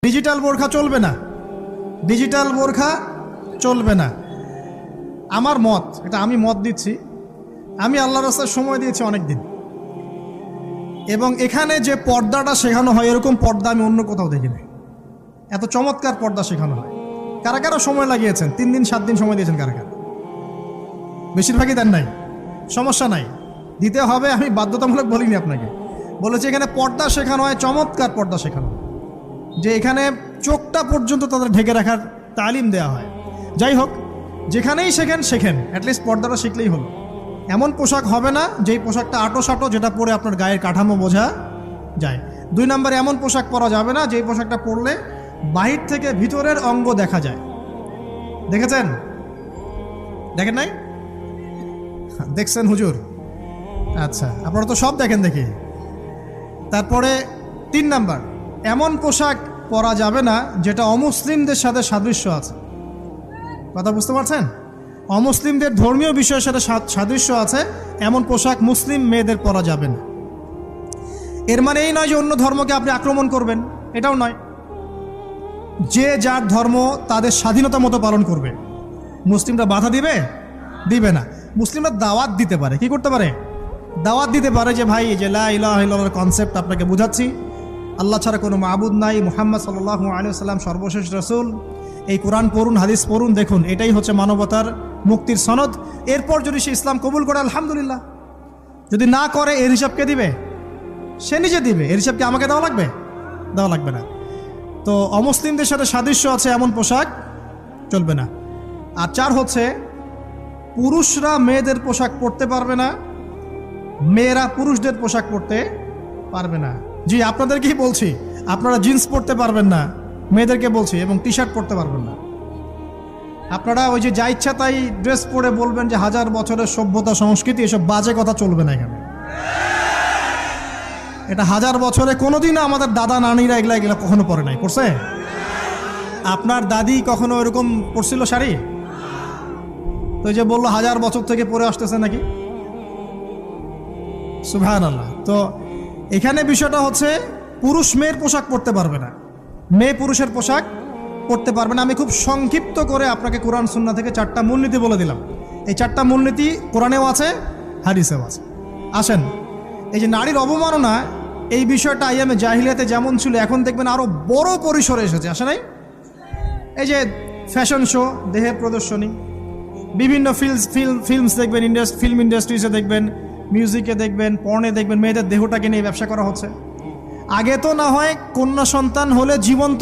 Digital বোরখা চলবে না, ডিজিটাল বোরখা চলবে না। আমার মত, এটা আমি মত দিচ্ছি, আমি আল্লাহর রাস্তায় সময় দিয়েছি অনেক দিন, এবং এখানে যে পর্দাটা শেখানো হয় এরকম পর্দা আমি অন্য কোথাও দেখিনি। এত চমৎকার পর্দা শেখানো হয়। কারা কারা সময় লাগিয়েছেন? 3 দিন 7 দিন সময় দিয়েছেন কারা কারা? বেশিরভাগই দেন নাই, সমস্যা নাই, দিতে হবে, আমি বাধ্যতামূলক বলিনি আপনাকে, বলেছি এখানে পর্দা শেখানো হয়, চমৎকার পর্দা শেখানো হয়, যে এখানে চোখটা পর্যন্ত তাদের ঢেকে রাখার তালিম দেওয়া হয়। যাই হোক, যেখানেই শেখেন অ্যাটলিস্ট পর্দাটা শিখলেই হলো। এমন পোশাক হবে না যেই পোশাকটা আটো যেটা পরে আপনার গায়ের কাঠামো বোঝা যায়। 2 নম্বরে এমন পোশাক পরা যাবে না যেই পোশাকটা পরলে বাহির থেকে ভিতরের অঙ্গ দেখা যায়। দেখেছেন? দেখেন নাই? দেখছেন হুজুর? আচ্ছা, আপনারা তো সব দেখেন দেখি। তারপরে 3 নাম্বার, এমন পোশাক পরা যাবে না যেটা অমুসলিমদের সাথে সাদৃশ্য আছে। কথা বুঝতে পারছেন? অমুসলিমদের ধর্মীয় বিষয়ের সাথে সাদৃশ্য আছে এমন পোশাক মুসলিম মেয়েদের পরা যাবে না। এর মানে এই নয় যে অন্য ধর্মকে আপনি আক্রমণ করবেন, এটাও নয়। যে যার ধর্ম তাদের স্বাধীনতা মতো পালন করবে। মুসলিমরা বাধা দিবে না। মুসলিমরা দাওয়াত দিতে পারে। কি করতে পারে? দাওয়াত দিতে পারে যে ভাই, যে লা ইলাহা ইল্লাল্লাহর কনসেপ্ট আপনাকে বুঝাচ্ছি, আল্লাহ ছাড়া কোনো মাবুদ নাই, মুহাম্মদ সাল্লাল্লাহু আলাইহি ওয়াসাল্লাম সর্বশেষ রাসূল, এই কোরআন পড়ুন, হাদিস পড়ুন, দেখুন এটাই হচ্ছে মানবতার মুক্তির সনদ। এরপর যদি সে ইসলাম কবুল করে আলহামদুলিল্লাহ, যদি না করে এর হিসাব কে দিবে? সে নিজে দিবে। এর হিসাব কি আমাকে দেওয়া লাগবে? দেওয়া লাগবে না। তো অমুসলিমদের সাথে সাদৃশ্য আছে এমন পোশাক চলবে না। আর 4 হচ্ছে, পুরুষরা মেয়েদের পোশাক পরতে পারবে না, মেয়েরা পুরুষদের পোশাক পরতে পারবে না। জি, আপনাদেরকেই বলছি, আপনারা জিন্স পরতে পারবেন না, মেয়েদেরকে বলছি, এবং টি শার্ট পরতে পারবেন না। আপনারা ওই যে যা ইচ্ছা তাই ড্রেস পরে বলবেন যে 1000 বছরের সভ্যতা সংস্কৃতি, এসব বাজে কথা চলবে না এখানে। এটা 1000 বছরে কোনোদিনও আমাদের দাদা নানিরা এগুলা কখনো পরে নাই। পড়ছে? আপনার দাদি কখনো এরকম পরছিল শাড়ি? তো যে বললো 1000 বছর থেকে পরে আসতেছে নাকি? সুবহানাল্লাহ। তো এখানে বিষয়টা হচ্ছে, পুরুষ মেয়ের পোশাক পরতে পারবে না, মেয়ে পুরুষের পোশাক পরতে পারবে না। আমি খুব সংক্ষিপ্ত করে আপনাকে কোরআন সুন্নাহ থেকে 4টা মূলনীতি বলে দিলাম। এই 4টা মূলনীতি কোরআনেও আছে, হাদিসেও আছে। আসেন, এই যে নারীর অবমাননা, এই বিষয়টা আইয়ামে জাহিলিয়াতে যেমন ছিল, এখন দেখবেন আরো বড় পরিসরে এসেছে। আসে নাই? এই যে ফ্যাশন শো, দেহের প্রদর্শনী, বিভিন্ন ফিল্মস দেখবেন, ফিল্ম ইন্ডাস্ট্রিজে দেখবেন, মিউজিকে দেখবেন, পর্নে দেখবেন, মেয়েদের দেহটাকে নিয়ে ব্যবসা করা হচ্ছে। আগে তো না হয় কন্যা সন্তান হলে জীবন্ত